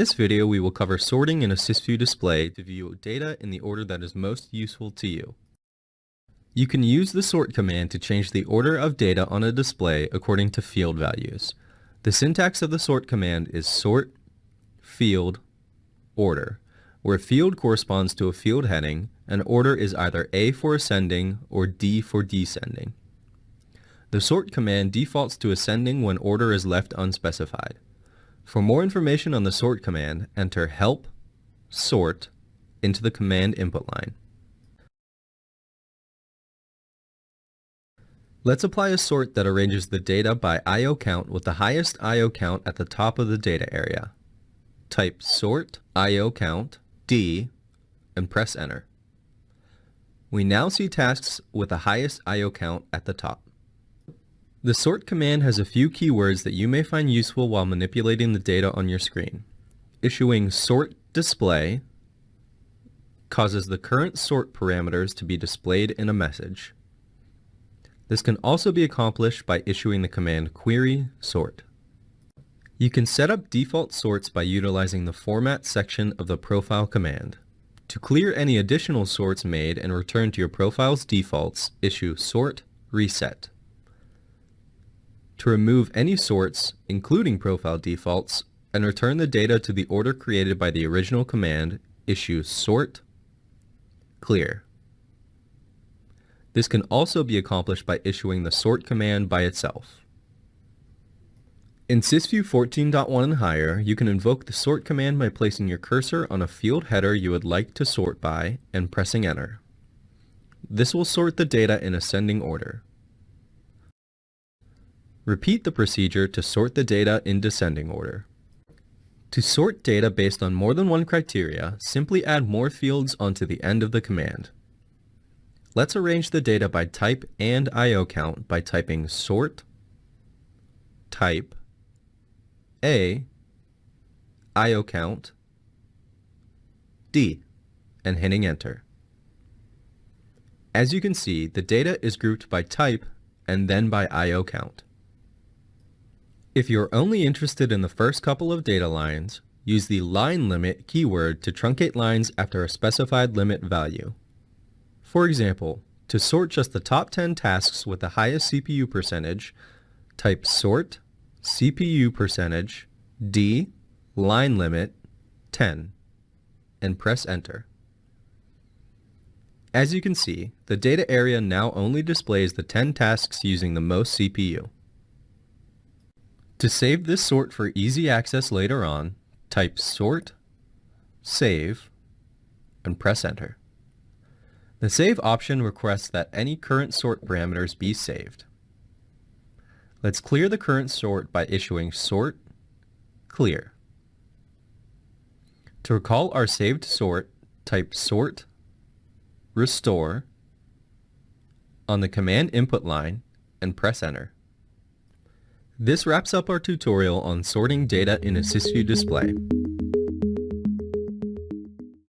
this video, we will cover sorting in a SYSVIEW display to view data in the order that is most useful to you. You can use the sort command to change the order of data on a display according to field values. The syntax of the sort command is sort, field, order, where field corresponds to a field heading and order is either A for ascending or D for descending. The sort command defaults to ascending when order is left unspecified. For more information on the sort command, enter help sort into the command input line. Let's apply a sort that arranges the data by IO count with the highest IO count at the top of the data area. Type sort IO count D and press enter. We now see tasks with the highest IO count at the top. The sort command has a few keywords that you may find useful while manipulating the data on your screen. Issuing sort display causes the current sort parameters to be displayed in a message. This can also be accomplished by issuing the command query sort. You can set up default sorts by utilizing the format section of the profile command. To clear any additional sorts made and return to your profile's defaults, issue sort reset. To remove any sorts, including profile defaults, and return the data to the order created by the original command, issue sort clear. This can also be accomplished by issuing the sort command by itself. In SYSVIEW 14.1 and higher, you can invoke the sort command by placing your cursor on a field header you would like to sort by and pressing enter. This will sort the data in ascending order. Repeat the procedure to sort the data in descending order. To sort data based on more than one criteria, simply add more fields onto the end of the command. Let's arrange the data by type and IO count by typing sort type A IO count D and hitting enter. As you can see, the data is grouped by type and then by IO count. If you're only interested in the first couple of data lines, use the line limit keyword to truncate lines after a specified limit value. For example, to sort just the top 10 tasks with the highest CPU percentage, type sort CPU percentage D line limit 10 and press enter. As you can see, the data area now only displays the 10 tasks using the most CPU. To save this sort for easy access later on, type sort, save, and press enter. The save option requests that any current sort parameters be saved. Let's clear the current sort by issuing sort clear. To recall our saved sort, type sort restore on the command input line and press enter. This wraps up our tutorial on sorting data in a SYSVIEW display.